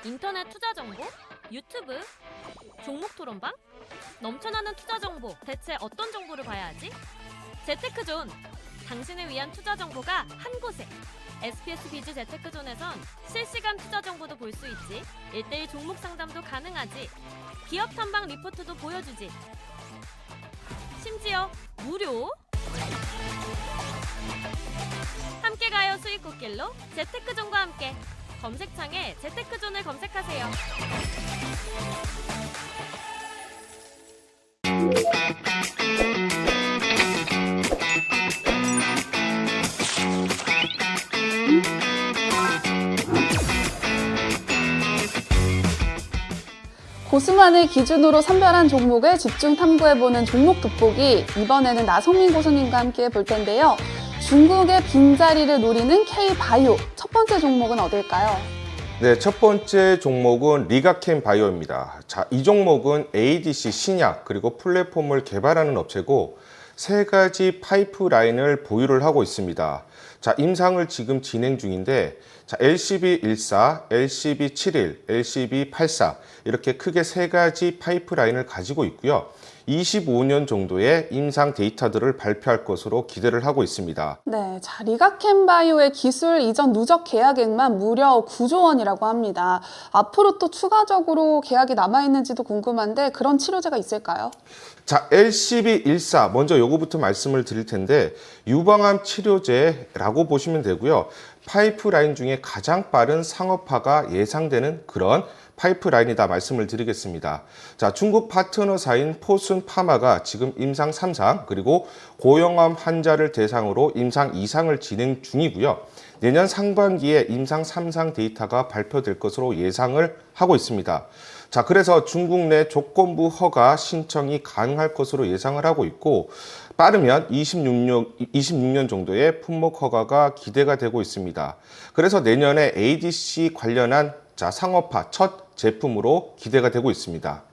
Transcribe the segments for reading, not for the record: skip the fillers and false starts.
인터넷 투자 정보? 유튜브? 종목 토론방? 넘쳐나는 투자 정보, 대체 어떤 정보를 봐야 하지? 재테크존! 당신을 위한 투자 정보가 한 곳에! SPS 비즈 재테크존에선 실시간 투자 정보도 볼 수 있지, 1:1 종목 상담도 가능하지, 기업 탐방 리포트도 보여주지, 심지어 무료! 함께 가요 수익 꽃길로 재테크존과 함께! 검색창에 재테크존을 검색하세요. 고수만을 기준으로 선별한 종목을 집중 탐구해보는 종목 돋보기, 이번에는 나성민 고수님과 함께 볼 텐데요. 중국의 빈자리를 노리는 K바이오, 첫 번째 종목은 어딜까요? 네, 첫 번째 종목은 리가켄 바이오입니다. 자, 이 종목은 ADC 신약 그리고 플랫폼을 개발하는 업체고 세 가지 파이프라인을 보유를 하고 있습니다. 자, 임상을 지금 진행 중인데 자, LCB14, LCB71, LCB84 이렇게 크게 세 가지 파이프라인을 가지고 있고요. 25년 정도의 임상 데이터들을 발표할 것으로 기대를 하고 있습니다. 네, 자, 리가켄바이오의 기술 이전 누적 계약액만 무려 9조 원이라고 합니다. 앞으로 또 추가적으로 계약이 남아있는지도 궁금한데 그런 치료제가 있을까요? 자, LCB14 먼저 요거부터 말씀을 드릴 텐데 유방암 치료제라고 보시면 되고요. 파이프라인 중에 가장 빠른 상업화가 예상되는 그런 파이프라인이다 말씀을 드리겠습니다. 자, 중국 파트너사인 포순 파마가 지금 임상 3상 그리고 고령암 환자를 대상으로 임상 2상을 진행 중이고요. 내년 상반기에 임상 3상 데이터가 발표될 것으로 예상을 하고 있습니다. 자, 그래서 중국 내 조건부 허가 신청이 가능할 것으로 예상을 하고 있고 빠르면 26년 정도의 품목 허가가 기대가 되고 있습니다. 그래서 내년에 ADC 관련한 상업화 첫 제품으로 기대가 되고 있습니다.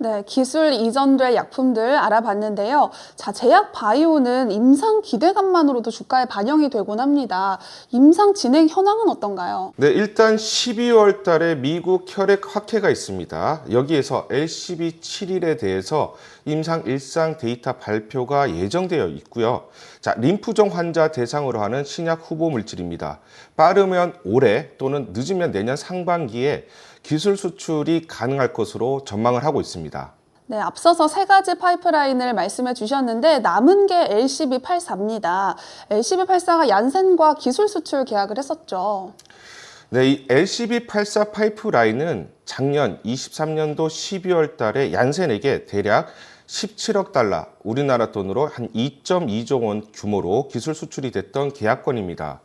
네, 기술 이전될 약품들 알아봤는데요. 자, 제약 바이오는 임상 기대감만으로도 주가에 반영이 되곤 합니다. 임상 진행 현황은 어떤가요? 네, 일단 12월 달에 미국 혈액 학회가 있습니다. 여기에서 LCB71에 대해서 임상 1상 데이터 발표가 예정되어 있고요. 자, 림프종 환자 대상으로 하는 신약 후보 물질입니다. 빠르면 올해 또는 늦으면 내년 상반기에 기술 수출이 가능할 것으로 전망을 하고 있습니다. 네, 앞서서 세 가지 파이프라인을 말씀해 주셨는데 남은 게 LCB84입니다. LCB84가 얀센과 기술 수출 계약을 했었죠. 네, 이 LCB84 파이프라인은 작년 23년도 12월 달에 얀센에게 대략 17억 달러, 우리나라 돈으로 한 2.2조 원 규모로 기술 수출이 됐던 계약건입니다.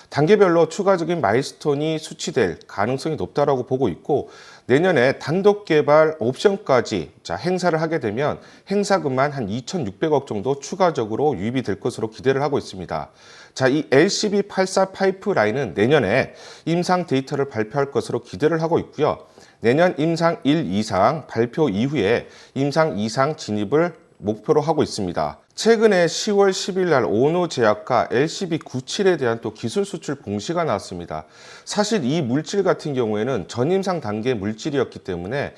단계별로 추가적인 마일스톤이 수취될 가능성이 높다고 보고 있고 내년에 단독 개발 옵션까지 행사를 하게 되면 행사금만 한 2,600억 정도 추가적으로 유입이 될 것으로 기대를 하고 있습니다. 자, 이 LCB84 파이프라인은 내년에 임상 데이터를 발표할 것으로 기대를 하고 있고요. 내년 임상 1, 2상 발표 이후에 임상 2상 진입을 목표로 하고 있습니다. 최근에 10월 10일 날 오노제약과 LCB97에 대한 또 기술 수출 공시가 나왔습니다. 사실 이 물질 같은 경우에는 전임상 단계 물질이었기 때문에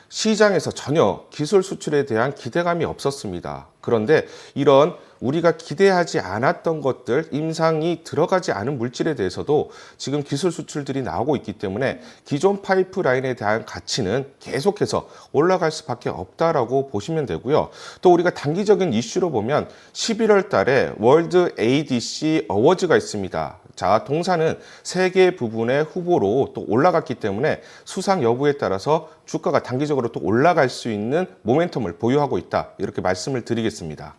시장에서 전혀 기술 수출에 대한 기대감이 없었습니다. 그런데 이런 우리가 기대하지 않았던 것들, 임상이 들어가지 않은 물질에 대해서도 지금 기술 수출들이 나오고 있기 때문에 기존 파이프라인에 대한 가치는 계속해서 올라갈 수밖에 없다라고 보시면 되고요. 또 우리가 단기적인 이슈로 보면 11월 달에 월드 ADC 어워즈가 있습니다. 자, 동사는 세 개 부분의 후보로 또 올라갔기 때문에 수상 여부에 따라서 주가가 단기적으로 또 올라갈 수 있는 모멘텀을 보유하고 있다. 이렇게 말씀을 드리겠습니다.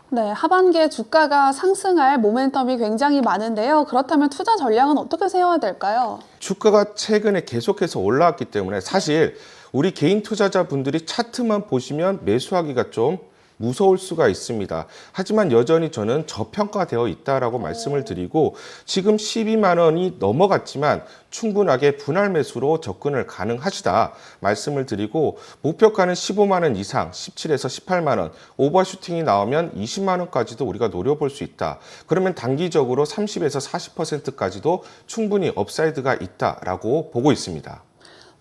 네, 하반기에 주가가 상승할 모멘텀이 굉장히 많은데요. 그렇다면 투자 전략은 어떻게 세워야 될까요? 주가가 최근에 계속해서 올라왔기 때문에 사실 우리 개인 투자자분들이 차트만 보시면 매수하기가 좀 무서울 수가 있습니다. 하지만 여전히 저는 저평가되어 있다라고 말씀을 드리고 지금 12만 원이 넘어갔지만 충분하게 분할 매수로 접근을 가능하시다 말씀을 드리고 목표가는 15만 원 이상 17에서 18만 원 오버슈팅이 나오면 20만 원까지도 우리가 노려볼 수 있다. 그러면 단기적으로 30에서 40%까지도 충분히 업사이드가 있다라고 보고 있습니다.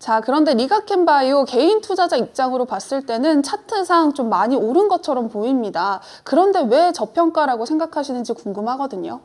자, 그런데 리가켄바이오 개인 투자자 입장으로 봤을 때는 차트상 좀 많이 오른 것처럼 보입니다. 그런데 왜 저평가라고 생각하시는지 궁금하거든요.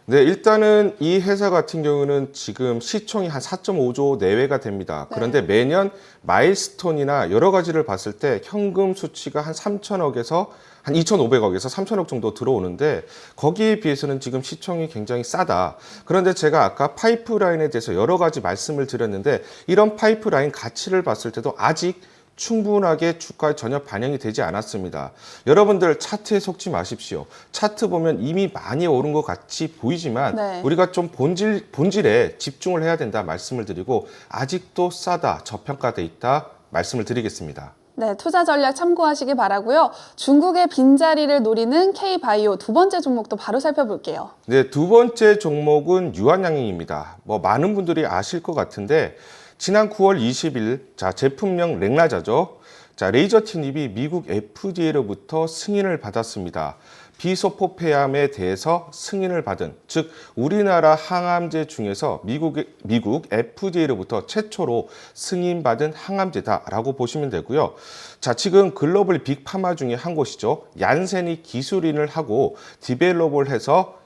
네, 일단은 이 회사 같은 경우는 지금 시총이 한 4.5조 내외가 됩니다. 그런데 매년 마일스톤이나 여러 가지를 봤을 때 현금 수치가 한 3천억에서 한 2,500억에서 3천억 정도 들어오는데 거기에 비해서는 지금 시총이 굉장히 싸다. 그런데 제가 아까 파이프라인에 대해서 여러 가지 말씀을 드렸는데 이런 파이프라인 가치를 봤을 때도 아직 충분하게 주가에 전혀 반영이 되지 않았습니다. 여러분들 차트에 속지 마십시오. 차트 보면 이미 많이 오른 것 같이 보이지만 우리가 좀 본질에 집중을 해야 된다 말씀을 드리고 아직도 싸다, 저평가돼 있다 말씀을 드리겠습니다. 네, 투자 전략 참고하시기 바라고요. 중국의 빈자리를 노리는 K바이오 두 번째 종목도 바로 살펴볼게요. 네, 두 번째 종목은 유한양행입니다. 많은 분들이 아실 것 같은데 지난 9월 20일 제품명 렉나자죠. 레이저 티닙이 미국 FDA로부터 승인을 받았습니다. 비소포 폐암에 대해서 승인을 받은, 즉 우리나라 항암제 중에서 미국 FDA로부터 최초로 승인받은 항암제다라고 보시면 되고요. 지금 글로벌 빅파마 중에 한 곳이죠. 얀센이 기술인을 하고 디벨롭을 해서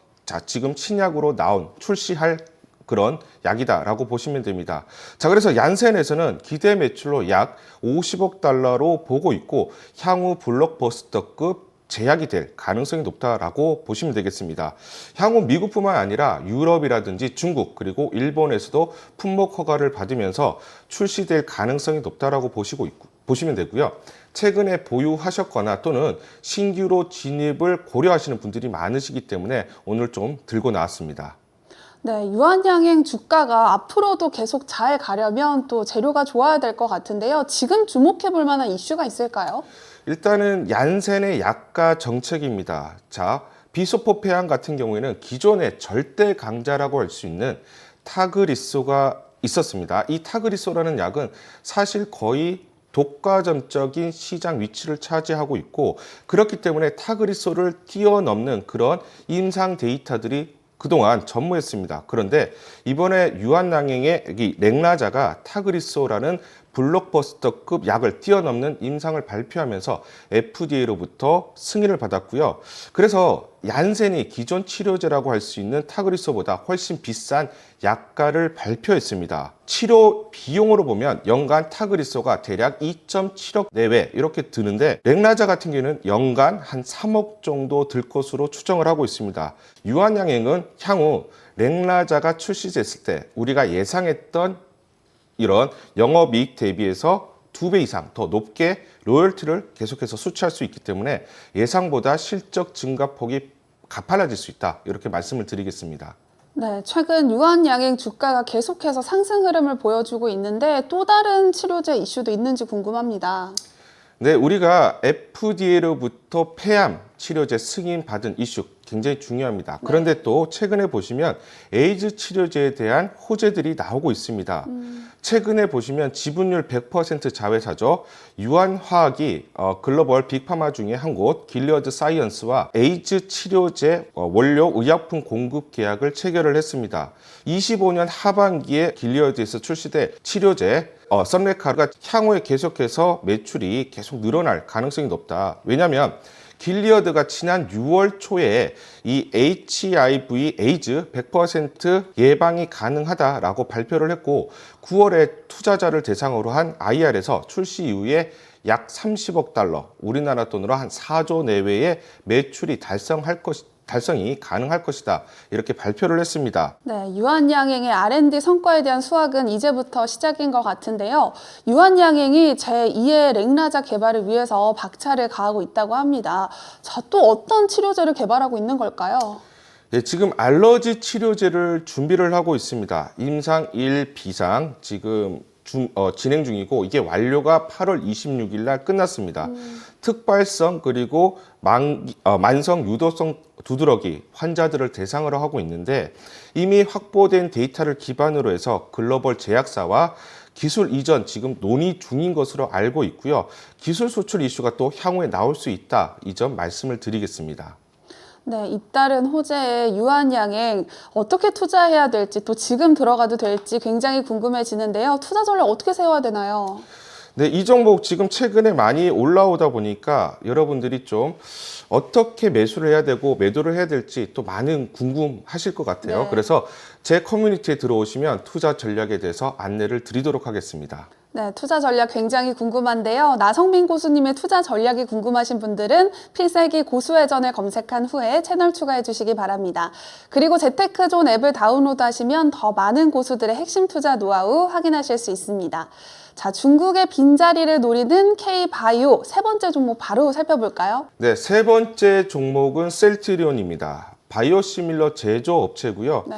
지금 신약으로 출시할 그런 약이다라고 보시면 됩니다. 그래서 얀센에서는 기대 매출로 약 50억 달러로 보고 있고 향후 블록버스터급 제약이 될 가능성이 높다라고 보시면 되겠습니다. 향후 미국뿐만 아니라 유럽이라든지 중국 그리고 일본에서도 품목 허가를 받으면서 출시될 가능성이 높다라고 보시면 되고요. 최근에 보유하셨거나 또는 신규로 진입을 고려하시는 분들이 많으시기 때문에 오늘 좀 들고 나왔습니다. 네, 유한양행 주가가 앞으로도 계속 잘 가려면 또 재료가 좋아야 될 것 같은데요. 지금 주목해 볼 만한 이슈가 있을까요? 일단은 얀센의 약가 정책입니다. 비소포 폐암 같은 경우에는 기존의 절대 강자라고 할 수 있는 타그리소가 있었습니다. 이 타그리소라는 약은 사실 거의 독과점적인 시장 위치를 차지하고 있고 그렇기 때문에 타그리소를 뛰어넘는 그런 임상 데이터들이 그동안 전무했습니다. 그런데 이번에 유한양행의 이 렉나자가 타그리소라는 블록버스터급 약을 뛰어넘는 임상을 발표하면서 FDA로부터 승인을 받았고요. 그래서 얀센이 기존 치료제라고 할 수 있는 타그리소보다 훨씬 비싼 약가를 발표했습니다. 치료 비용으로 보면 연간 타그리소가 대략 2.7억 내외 이렇게 드는데 렉나자 같은 경우는 연간 한 3억 정도 들 것으로 추정을 하고 있습니다. 유한양행은 향후 렉나자가 출시됐을 때 우리가 예상했던 이런 영업이익 대비해서 2배 이상 더 높게 로열티를 계속해서 수취할 수 있기 때문에 예상보다 실적 증가폭이 가팔라질 수 있다. 이렇게 말씀을 드리겠습니다. 네, 최근 유한양행 주가가 계속해서 상승 흐름을 보여주고 있는데 또 다른 치료제 이슈도 있는지 궁금합니다. 네, 우리가 FDA로부터 폐암 치료제 승인 받은 이슈 굉장히 중요합니다. 그런데 또 최근에 보시면 에이즈 치료제에 대한 호재들이 나오고 있습니다. 최근에 보시면 지분율 100% 자회사죠. 유한화학이 글로벌 빅파마 중에 한 곳 길리어드 사이언스와 에이즈 치료제 원료 의약품 공급 계약을 체결을 했습니다. 25년 하반기에 길리어드에서 출시된 치료제 썬레카가 향후에 계속해서 매출이 계속 늘어날 가능성이 높다. 왜냐하면 길리어드가 지난 6월 초에 이 HIV 에이즈 100% 예방이 가능하다라고 발표를 했고 9월에 투자자를 대상으로 한 IR에서 출시 이후에 약 30억 달러, 우리나라 돈으로 한 4조 내외의 매출이 달성이 가능할 것이다. 이렇게 발표를 했습니다. 네, 유한양행의 R&D 성과에 대한 수확은 이제부터 시작인 것 같은데요. 유한양행이 제2의 렉나자 개발을 위해서 박차를 가하고 있다고 합니다. 또 어떤 치료제를 개발하고 있는 걸까요? 네, 지금 알러지 치료제를 준비를 하고 있습니다. 임상 1, 비상 지금 진행 중이고 이게 완료가 8월 26일 날 끝났습니다. 특발성 그리고 만성 유도성 두드러기 환자들을 대상으로 하고 있는데 이미 확보된 데이터를 기반으로 해서 글로벌 제약사와 기술 이전 지금 논의 중인 것으로 알고 있고요. 기술 수출 이슈가 또 향후에 나올 수 있다. 이 점 말씀을 드리겠습니다. 네, 잇따른 호재의 유한양행 어떻게 투자해야 될지 또 지금 들어가도 될지 굉장히 궁금해지는데요. 투자 전략 어떻게 세워야 되나요? 네, 이 종목 지금 최근에 많이 올라오다 보니까 여러분들이 좀 어떻게 매수를 해야 되고 매도를 해야 될지 또 많은 궁금하실 것 같아요. 네. 그래서 제 커뮤니티에 들어오시면 투자 전략에 대해서 안내를 드리도록 하겠습니다. 네, 투자 전략 굉장히 궁금한데요. 나성민 고수님의 투자 전략이 궁금하신 분들은 필살기 고수회전을 검색한 후에 채널 추가해 주시기 바랍니다. 그리고 재테크존 앱을 다운로드하시면 더 많은 고수들의 핵심 투자 노하우 확인하실 수 있습니다. 자, 중국의 빈자리를 노리는 K바이오 세 번째 종목 바로 살펴볼까요? 네, 세 번째 종목은 셀트리온입니다. 바이오시밀러 제조업체고요. 네.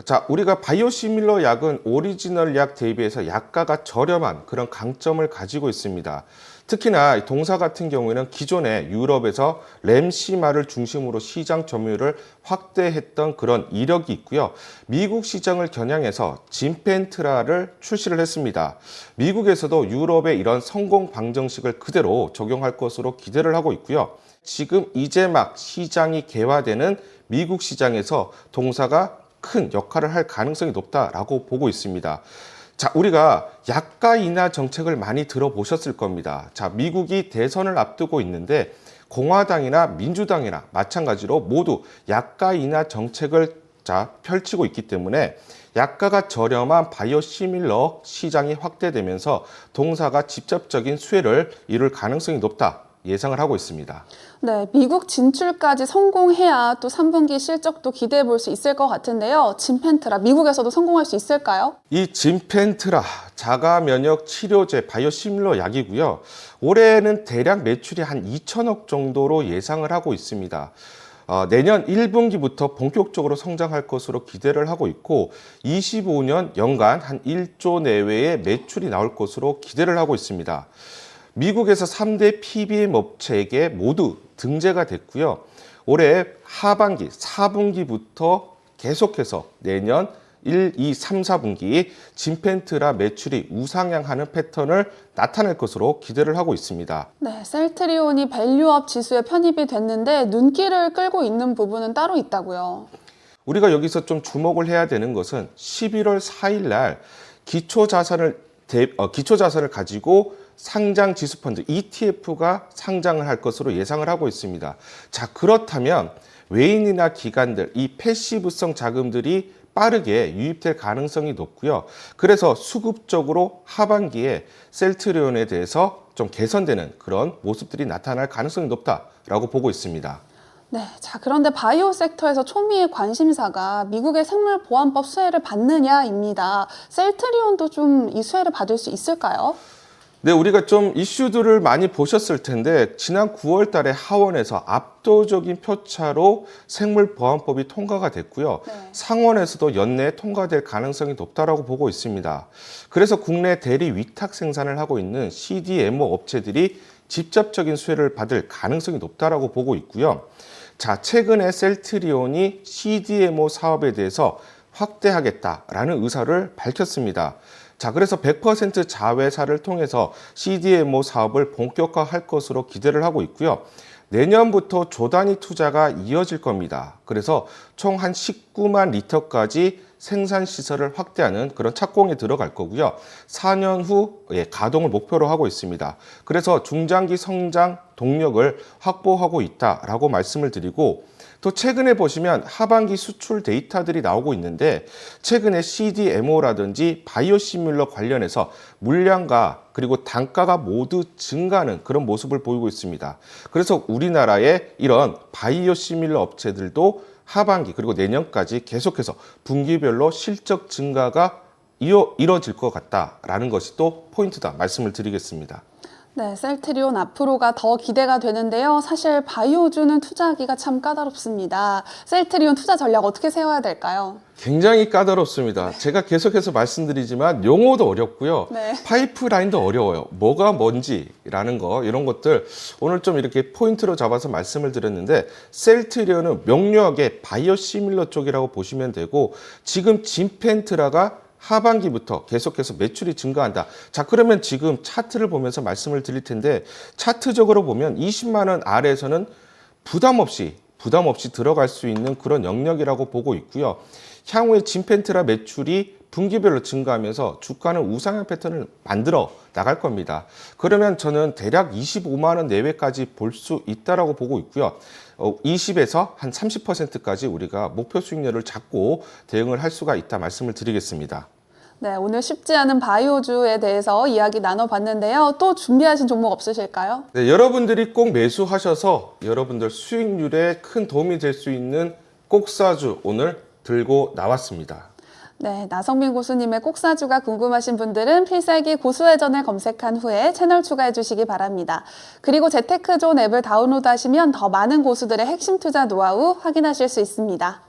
자, 우리가 바이오시밀러 약은 오리지널 약 대비해서 약가가 저렴한 그런 강점을 가지고 있습니다. 특히나 이 동사 같은 경우에는 기존에 유럽에서 램시마를 중심으로 시장 점유율을 확대했던 그런 이력이 있고요. 미국 시장을 겨냥해서 진펜트라를 출시를 했습니다. 미국에서도 유럽의 이런 성공 방정식을 그대로 적용할 것으로 기대를 하고 있고요. 지금 이제 막 시장이 개화되는 미국 시장에서 동사가 큰 역할을 할 가능성이 높다라고 보고 있습니다. 자, 우리가 약가 인하 정책을 많이 들어보셨을 겁니다. 자, 미국이 대선을 앞두고 있는데 공화당이나 민주당이나 마찬가지로 모두 약가 인하 정책을 펼치고 있기 때문에 약가가 저렴한 바이오시밀러 시장이 확대되면서 동사가 직접적인 수혜를 이룰 가능성이 높다. 예상을 하고 있습니다. 네, 미국 진출까지 성공해야 또 3분기 실적도 기대해 볼 수 있을 것 같은데요. 진펜트라 미국에서도 성공할 수 있을까요? 이 진펜트라 자가 면역 치료제 바이오시밀러 약이고요. 올해는 대략 매출이 한 2천억 정도로 예상을 하고 있습니다. 내년 1분기부터 본격적으로 성장할 것으로 기대를 하고 있고 25년 연간 한 1조 내외의 매출이 나올 것으로 기대를 하고 있습니다. 미국에서 3대 PBM 업체에게 모두 등재가 됐고요. 올해 하반기 4분기부터 계속해서 내년 1, 2, 3, 4분기 진펜트라 매출이 우상향하는 패턴을 나타낼 것으로 기대를 하고 있습니다. 네, 셀트리온이 밸류업 지수에 편입이 됐는데 눈길을 끌고 있는 부분은 따로 있다고요. 우리가 여기서 좀 주목을 해야 되는 것은 11월 4일 날 기초자산을 가지고 상장 지수펀드 ETF가 상장을 할 것으로 예상을 하고 있습니다. 자, 그렇다면 외인이나 기관들, 이 패시브성 자금들이 빠르게 유입될 가능성이 높고요. 그래서 수급적으로 하반기에 셀트리온에 대해서 좀 개선되는 그런 모습들이 나타날 가능성이 높다라고 보고 있습니다. 네, 자, 그런데 바이오 섹터에서 초미의 관심사가 미국의 생물보안법 수혜를 받느냐입니다. 셀트리온도 좀 이 수혜를 받을 수 있을까요? 네, 우리가 좀 이슈들을 많이 보셨을 텐데 지난 9월 달에 하원에서 압도적인 표차로 생물보안법이 통과가 됐고요. 네. 상원에서도 연내에 통과될 가능성이 높다라고 보고 있습니다. 그래서 국내 대리 위탁 생산을 하고 있는 CDMO 업체들이 직접적인 수혜를 받을 가능성이 높다라고 보고 있고요. 자, 최근에 셀트리온이 CDMO 사업에 대해서 확대하겠다라는 의사를 밝혔습니다. 자, 그래서 100% 자회사를 통해서 CDMO 사업을 본격화할 것으로 기대를 하고 있고요. 내년부터 조단위 투자가 이어질 겁니다. 그래서 총 한 19만 리터까지 생산 시설을 확대하는 그런 착공에 들어갈 거고요. 4년 후 가동을 목표로 하고 있습니다. 그래서 중장기 성장 동력을 확보하고 있다라고 말씀을 드리고 또 최근에 보시면 하반기 수출 데이터들이 나오고 있는데 최근에 CDMO라든지 바이오시밀러 관련해서 물량과 그리고 단가가 모두 증가하는 그런 모습을 보이고 있습니다. 그래서 우리나라의 이런 바이오시밀러 업체들도 하반기 그리고 내년까지 계속해서 분기별로 실적 증가가 이뤄질 것 같다라는 것이 또 포인트다 말씀을 드리겠습니다. 네, 셀트리온 앞으로가 더 기대가 되는데요. 사실 바이오주는 투자하기가 참 까다롭습니다. 셀트리온 투자 전략 어떻게 세워야 될까요? 굉장히 까다롭습니다. 제가 계속해서 말씀드리지만 용어도 어렵고요. 네. 파이프라인도 어려워요. 뭐가 뭔지라는 거 이런 것들 오늘 좀 이렇게 포인트로 잡아서 말씀을 드렸는데 셀트리온은 명료하게 바이오시밀러 쪽이라고 보시면 되고 지금 진펜트라가 하반기부터 계속해서 매출이 증가한다. 자, 그러면 지금 차트를 보면서 말씀을 드릴 텐데 차트적으로 보면 20만 원 아래에서는 부담 없이 부담 없이 들어갈 수 있는 그런 영역이라고 보고 있고요. 향후에 진펜트라 매출이 분기별로 증가하면서 주가는 우상향 패턴을 만들어 나갈 겁니다. 그러면 저는 대략 25만 원 내외까지 볼 수 있다라고 보고 있고요. 20에서 한 30%까지 우리가 목표 수익률을 잡고 대응을 할 수가 있다 말씀을 드리겠습니다. 네, 오늘 쉽지 않은 바이오주에 대해서 이야기 나눠봤는데요. 또 준비하신 종목 없으실까요? 네, 여러분들이 꼭 매수하셔서 여러분들 수익률에 큰 도움이 될 수 있는 꼭사주 오늘 들고 나왔습니다. 네, 나성민 고수님의 꼭사주가 궁금하신 분들은 필살기 고수회전을 검색한 후에 채널 추가해 주시기 바랍니다. 그리고 재테크존 앱을 다운로드하시면 더 많은 고수들의 핵심 투자 노하우 확인하실 수 있습니다.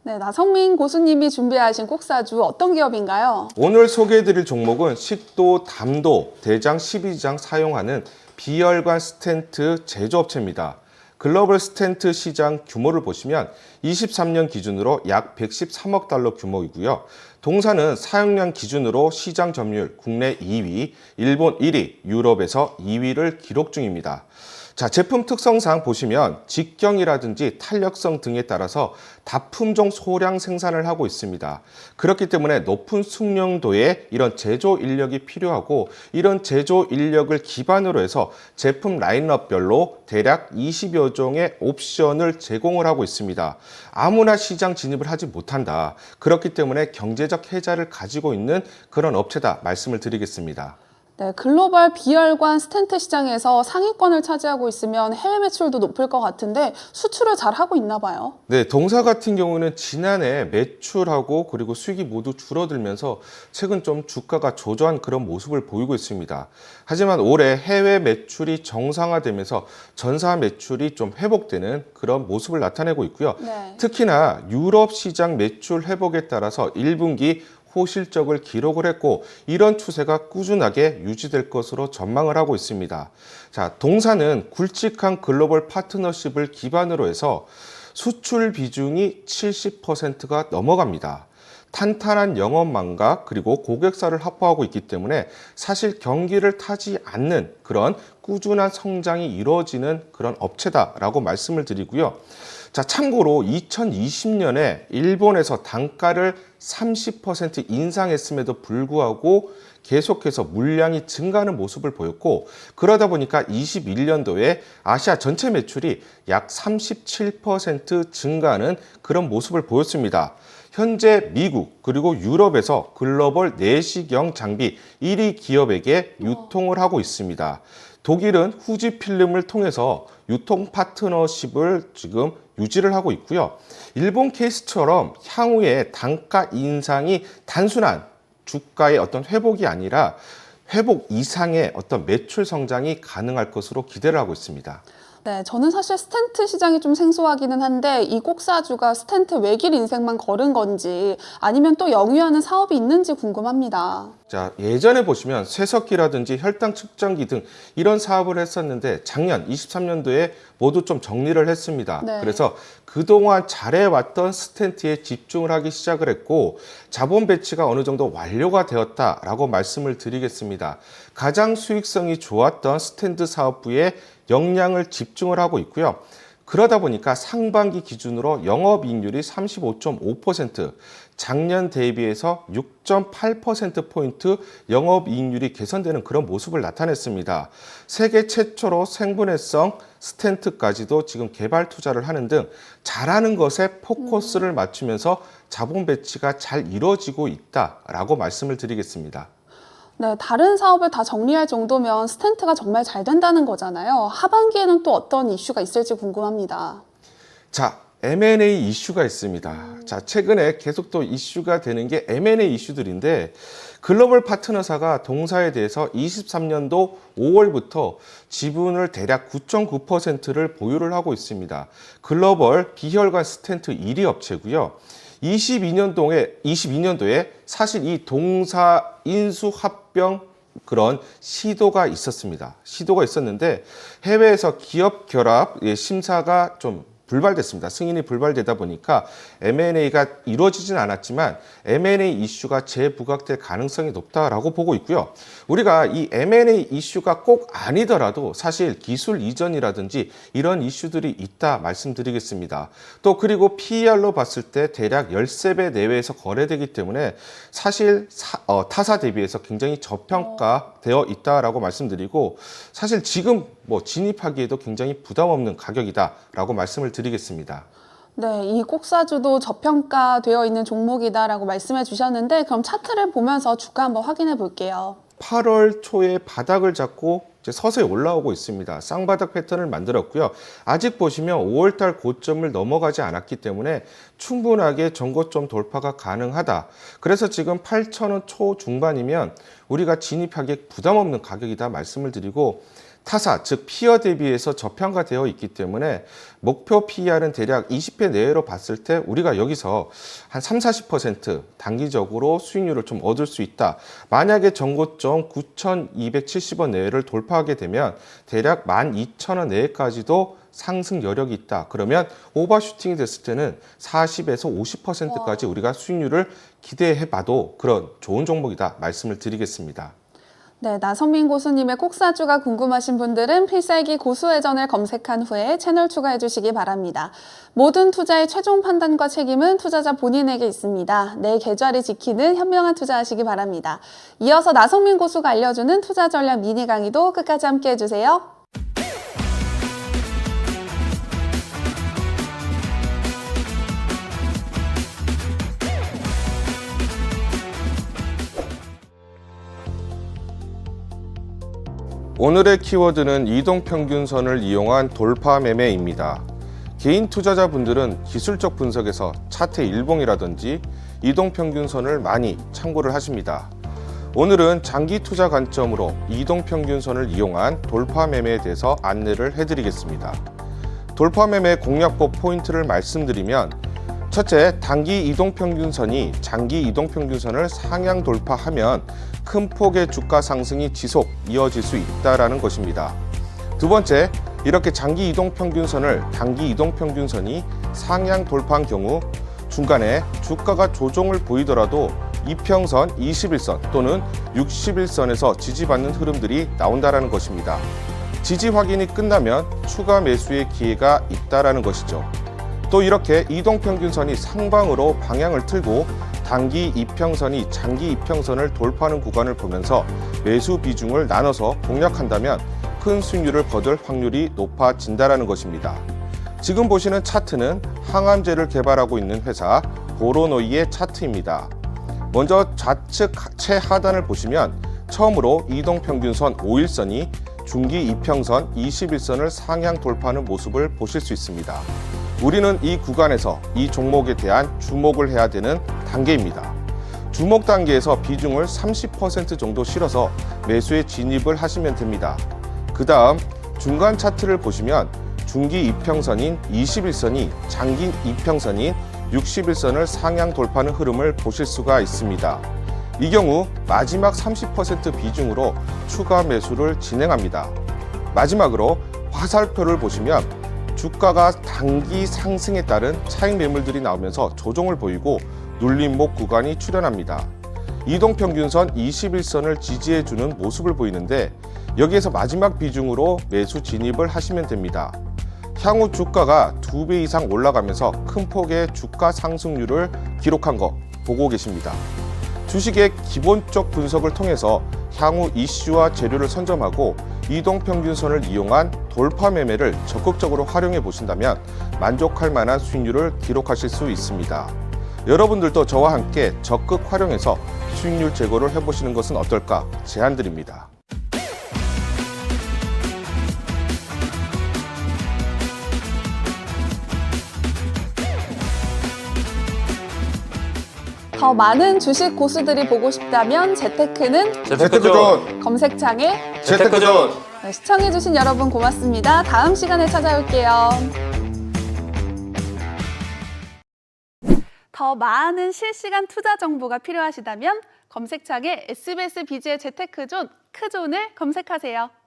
네, 나성민 고수님이 준비하신 꼭사주 어떤 기업인가요? 오늘 소개해드릴 종목은 식도, 담도, 대장 12장 사용하는 비혈관 스텐트 제조업체입니다. 글로벌 스텐트 시장 규모를 보시면 23년 기준으로 약 113억 달러 규모이고요. 동사는 사용량 기준으로 시장 점유율 국내 2위, 일본 1위, 유럽에서 2위를 기록 중입니다. 자, 제품 특성상 보시면 직경이라든지 탄력성 등에 따라서 다품종 소량 생산을 하고 있습니다. 그렇기 때문에 높은 숙련도의 이런 제조 인력이 필요하고 이런 제조 인력을 기반으로 해서 제품 라인업별로 대략 20여 종의 옵션을 제공을 하고 있습니다. 아무나 시장 진입을 하지 못한다. 그렇기 때문에 경제적 혜자를 가지고 있는 그런 업체다 말씀을 드리겠습니다. 네, 글로벌 비혈관 스텐트 시장에서 상위권을 차지하고 있으면 해외 매출도 높을 것 같은데 수출을 잘 하고 있나 봐요. 네, 동사 같은 경우는 지난해 매출하고 그리고 수익이 모두 줄어들면서 최근 좀 주가가 조조한 그런 모습을 보이고 있습니다. 하지만 올해 해외 매출이 정상화되면서 전사 매출이 좀 회복되는 그런 모습을 나타내고 있고요. 네. 특히나 유럽 시장 매출 회복에 따라서 1분기 호실적을 기록을 했고 이런 추세가 꾸준하게 유지될 것으로 전망을 하고 있습니다. 자, 동사는 굵직한 글로벌 파트너십을 기반으로 해서 수출 비중이 70%가 넘어갑니다. 탄탄한 영업망과 그리고 고객사를 확보하고 있기 때문에 사실 경기를 타지 않는 그런 꾸준한 성장이 이루어지는 그런 업체다라고 말씀을 드리고요. 자, 참고로 2020년에 일본에서 단가를 30% 인상했음에도 불구하고 계속해서 물량이 증가하는 모습을 보였고 그러다 보니까 21년도에 아시아 전체 매출이 약 37% 증가하는 그런 모습을 보였습니다. 현재 미국 그리고 유럽에서 글로벌 내시경 장비 1위 기업에게 유통을 하고 있습니다. 독일은 후지 필름을 통해서 유통 파트너십을 지금 유지를 하고 있고요. 일본 케이스처럼 향후에 단가 인상이 단순한 주가의 어떤 회복이 아니라 회복 이상의 어떤 매출 성장이 가능할 것으로 기대를 하고 있습니다. 네, 저는 사실 스텐트 시장이 좀 생소하기는 한데 이 꼭사주가 스텐트 외길 인생만 걸은 건지 아니면 또 영위하는 사업이 있는지 궁금합니다. 자, 예전에 보시면 쇠석기라든지 혈당 측정기 등 이런 사업을 했었는데 작년 23년도에 모두 좀 정리를 했습니다. 네. 그래서 그동안 잘해왔던 스텐트에 집중을 하기 시작을 했고 자본 배치가 어느 정도 완료가 되었다라고 말씀을 드리겠습니다. 가장 수익성이 좋았던 스텐트 사업부에 역량을 집중을 하고 있고요. 그러다 보니까 상반기 기준으로 영업이익률이 35.5%, 작년 대비해서 6.8%포인트 영업이익률이 개선되는 그런 모습을 나타냈습니다. 세계 최초로 생분해성 스텐트까지도 지금 개발 투자를 하는 등 잘하는 것에 포커스를 맞추면서 자본 배치가 잘 이루어지고 있다라고 말씀을 드리겠습니다. 네, 다른 사업을 다 정리할 정도면 스텐트가 정말 잘 된다는 거잖아요. 하반기에는 또 어떤 이슈가 있을지 궁금합니다. 자, M&A 이슈가 있습니다. 자, 최근에 계속 또 이슈가 되는 게 M&A 이슈들인데 글로벌 파트너사가 동사에 대해서 23년도 5월부터 지분을 대략 9.9%를 보유를 하고 있습니다. 글로벌 비혈관 스텐트 1위 업체고요. 22년도에 사실 이 동사 인수 합병 그런 시도가 있었습니다. 시도가 있었는데 해외에서 기업 결합 심사가 좀 불발됐습니다. 승인이 불발되다 보니까 M&A가 이루어지진 않았지만 M&A 이슈가 재부각될 가능성이 높다라고 보고 있고요. 우리가 이 M&A 이슈가 꼭 아니더라도 사실 기술 이전이라든지 이런 이슈들이 있다 말씀드리겠습니다. 또 그리고 PER로 봤을 때 대략 13배 내외에서 거래되기 때문에 사실 타사 대비해서 굉장히 저평가되어 있다라고 말씀드리고 사실 지금 진입하기에도 굉장히 부담 없는 가격이다라고 말씀을 드리겠습니다. 네, 이 꼭사주도 저평가되어 있는 종목이다라고 말씀해 주셨는데 그럼 차트를 보면서 주가 한번 확인해 볼게요. 8월 초에 바닥을 잡고 이제 서서히 올라오고 있습니다. 쌍바닥 패턴을 만들었고요. 아직 보시면 5월달 고점을 넘어가지 않았기 때문에 충분하게 전고점 돌파가 가능하다. 그래서 지금 8,000원 초중반이면 우리가 진입하기에 부담 없는 가격이다 말씀을 드리고 타사, 즉 피어 대비해서 저평가되어 있기 때문에 목표 PER은 대략 20배 내외로 봤을 때 우리가 여기서 한 30-40% 단기적으로 수익률을 좀 얻을 수 있다. 만약에 전고점 9,270원 내외를 돌파하게 되면 대략 12,000원 내외까지도 상승 여력이 있다. 그러면 오버슈팅이 됐을 때는 40에서 50%까지 우리가 수익률을 기대해 봐도 그런 좋은 종목이다 말씀을 드리겠습니다. 네, 나선민 고수님의 꼭사주가 궁금하신 분들은 필살기 고수회전을 검색한 후에 채널 추가해 주시기 바랍니다. 모든 투자의 최종 판단과 책임은 투자자 본인에게 있습니다. 내 계좌를 지키는 현명한 투자하시기 바랍니다. 이어서 나선민 고수가 알려주는 투자 전략 미니 강의도 끝까지 함께 해주세요. 오늘의 키워드는 이동평균선을 이용한 돌파 매매입니다. 개인 투자자분들은 기술적 분석에서 차트 일봉이라든지 이동평균선을 많이 참고를 하십니다. 오늘은 장기 투자 관점으로 이동평균선을 이용한 돌파 매매에 대해서 안내를 해드리겠습니다. 돌파 매매 공략법 포인트를 말씀드리면 첫째, 단기 이동평균선이 장기 이동평균선을 상향 돌파하면 큰 폭의 주가 상승이 지속 이어질 수 있다는 것입니다. 두 번째, 이렇게 장기 이동평균선을 단기 이동평균선이 상향 돌파한 경우 중간에 주가가 조정을 보이더라도 이평선, 21선 또는 61선에서 지지받는 흐름들이 나온다는 것입니다. 지지 확인이 끝나면 추가 매수의 기회가 있다는 것이죠. 또 이렇게 이동평균선이 상방으로 방향을 틀고 단기 이평선이 장기 이평선을 돌파하는 구간을 보면서 매수 비중을 나눠서 공략한다면 큰 수익률을 거둘 확률이 높아진다는 것입니다. 지금 보시는 차트는 항암제를 개발하고 있는 회사 보로노이의 차트입니다. 먼저 좌측 최하단을 보시면 처음으로 이동평균선 5일선이 중기 이평선 21선을 상향 돌파하는 모습을 보실 수 있습니다. 우리는 이 구간에서 이 종목에 대한 주목을 해야 되는 단계입니다. 주목 단계에서 비중을 30% 정도 실어서 매수에 진입을 하시면 됩니다. 그 다음 중간 차트를 보시면 중기 이평선인 21선이 장기 이평선인 61선을 상향 돌파하는 흐름을 보실 수가 있습니다. 이 경우 마지막 30% 비중으로 추가 매수를 진행합니다. 마지막으로 화살표를 보시면 주가가 단기 상승에 따른 차익 매물들이 나오면서 조정을 보이고 눌림목 구간이 출현합니다. 이동평균선 21선을 지지해주는 모습을 보이는데 여기에서 마지막 비중으로 매수 진입을 하시면 됩니다. 향후 주가가 2배 이상 올라가면서 큰 폭의 주가 상승률을 기록한 거 보고 계십니다. 주식의 기본적 분석을 통해서 향후 이슈와 재료를 선점하고 이동평균선을 이용한 돌파 매매를 적극적으로 활용해 보신다면 만족할 만한 수익률을 기록하실 수 있습니다. 여러분들도 저와 함께 적극 활용해서 수익률 제고를 해보시는 것은 어떨까 제안드립니다. 더 많은 주식 고수들이 보고 싶다면 재테크는 재테크존 검색창에 재테크존 네, 시청해주신 여러분 고맙습니다. 다음 시간에 찾아올게요. 더 많은 실시간 투자 정보가 필요하시다면 검색창에 SBS 비즈의 재테크존, 크존을 검색하세요.